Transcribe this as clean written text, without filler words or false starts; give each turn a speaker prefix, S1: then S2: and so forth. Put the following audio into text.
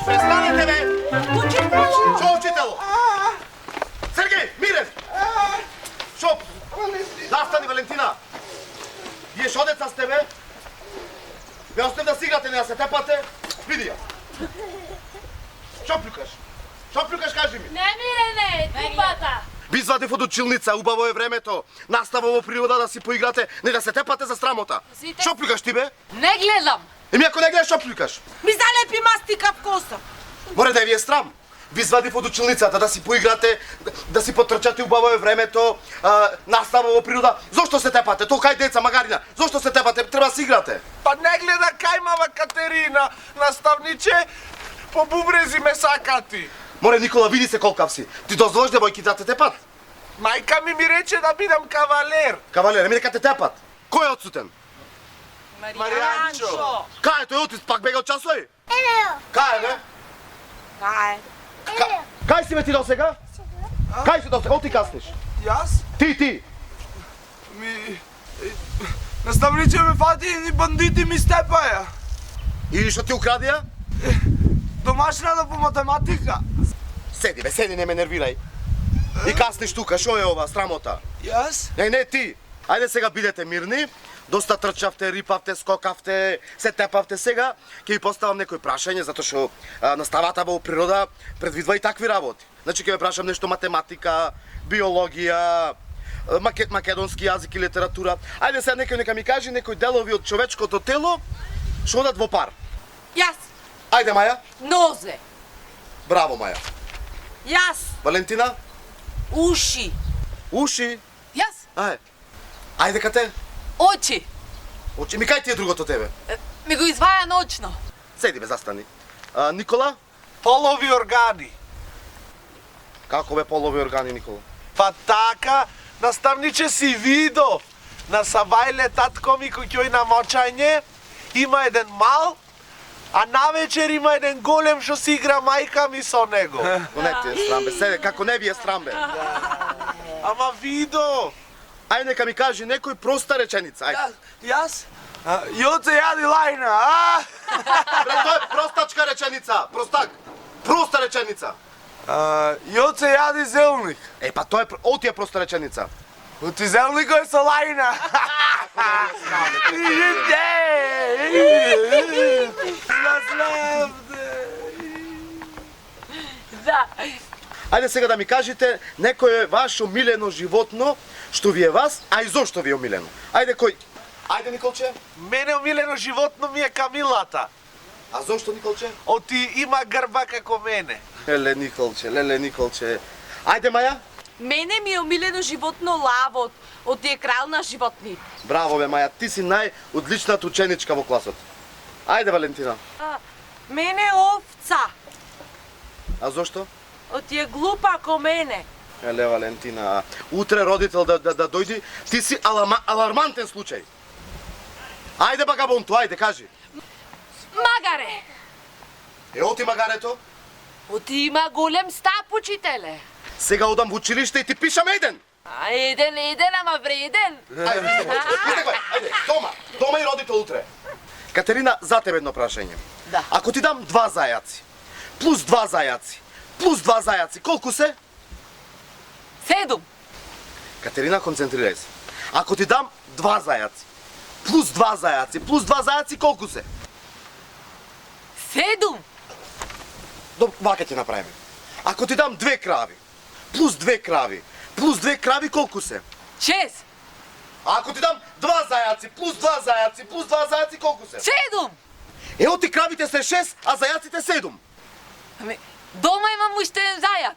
S1: Престанете, бе! Шо, учитело? Сергей, Мирев! Шо? Да, стани, Валентина! Вие шо деца сте, бе? Бе, остем да си играте, не да се тепате? Види я! Шо плюкаш? Шо плюкаш, кажи ми?
S2: Не, Мирене, тупата!
S1: Би извадив од училница, убаво е времето. Настава во природа да си поиграте, не да се тепате за срамота. Шо плюкаш ти, бе?
S2: Не гледам!
S1: Еми ако не гледаш, шо плюкаш?
S3: Ми залепи мастика в коса.
S1: Море да ви е срам. Ви извадив од училницата да си поиграте, да си потрчате, убаво е времето, настава во природа. Зошто се тепате? То кај деца, магарина? Зошто се тепате? Треба да си играте.
S4: Па не гледа кајмава Катерина, наставниче, по бубрези ме сакати.
S1: Море, Никола, види се колкав си. Ти дозволиш девојки да те тепат?
S4: Мајка ми рече да бидам кавалер.
S1: Кавалер, еми дека те тепат. Кој е отсутен?
S4: Маријанчо.
S1: Кај е тој отис, пак бега од часови? Кај е, бе? Кај си бе ти досега? Кај си досега? Оти касниш?
S4: Јас?
S1: Ти.
S4: Наставниче ме фати и бандити ми степаја.
S1: Или што ти украдија?
S4: Домашната по математика.
S1: Седи, бе, седи, не ме нервирај. И касниш тука, шо е ова, срамота?
S4: Јас?
S1: Не, ти. Ајде сега бидете мирни. Доста трчавте, рипавте, скокавте, се тепавте сега. Ќе ви поставам некои прашање, затоа што наставата во природа предвидува и такви работи. Значи ќе ве прашам нешто математика, биологија, македонски јазик и литература. Ајде сега некој нека ми каже некои делови од човечкото тело што одат во пар.
S3: Јас.
S1: Ајде, Маја.
S3: Нозе.
S1: Браво, Маја.
S3: Јас.
S1: Валентина.
S3: Уши.
S1: Уши.
S2: Јас?
S1: Ајде кате.
S2: Очи!
S1: Очи. Ми кај ти е другото тебе?
S2: Ми го изваја ночно.
S1: Седи бе, застани. Никола?
S4: Полови органи.
S1: Како бе полови органи, Никола?
S4: Па така, наставниче си видо. На Савајле татко ми кој ќе на мочање, има еден мал, а навечер има еден голем што си игра мајка ми со него.
S1: Како не ти е срам бе, седе, како не ви е срам бе.
S4: Ама видо.
S1: Ајде нека ми кажи некој проста реченица, ајде.
S4: Јас? Јоце јади лајна, а?
S1: Бре, тоа е простачка реченица, простак. Проста реченица.
S4: Јоце јади зелник.
S1: Па тоа е, оти е проста реченица.
S4: Оти зелникот е со лајна.
S2: Да.
S1: Ајде сега да ми кажете некој е ваше омилено животно, што ви е вас, а и зошто ви е омилено. Ајде кој? Ајде, Николче.
S4: Мене омилено животно ми е камилата.
S1: А зошто, Николче?
S4: Оти има грба како мене.
S1: Леле, Николче. Ајде, Маја.
S3: Мене ми е омилено животно лавот, од тие крал на животни.
S1: Браво бе, Маја, ти си најодличната ученичка во класот. Ајде, Валентина.
S3: Мене е овца,
S1: А зошто?
S3: од тие глупа ко мене.
S1: Еле, Валентина, утре родител да дојди, ти си алармантен случај. Ајде, багабонто, ајде, кажи.
S2: Магаре!
S1: Оти магарето.
S2: Оти има голем стап, учителе.
S1: Сега одам во училиште и ти пишам еден.
S2: Еден, ама вреден.
S1: Ајде, ајде, дома и родител утре. Катерина, за тебе едно прашање.
S2: Да.
S1: Ако ти дам 2 зајаци, плюс 2 зајаци, плюс 2 зајаци, колку се?
S2: 7.
S1: Катерина, концентрирај се. Ако ти дам 2 зајаци, плюс 2 зајаци, плюс 2 зајаци, колку се?
S2: 7.
S1: Вака ќе направиме. Ако ти дам 2 крави, плюс 2 крави, плюс 2 крави, колку се?
S2: 6.
S1: А ако ти дам 2 зајаци, плюс 2 зајаци, плюс 2 зајаци, колку се?
S2: 7.
S1: Ео ти кравите се 6, а зајаците 7.
S2: Ами, дома имам уште еден зајак.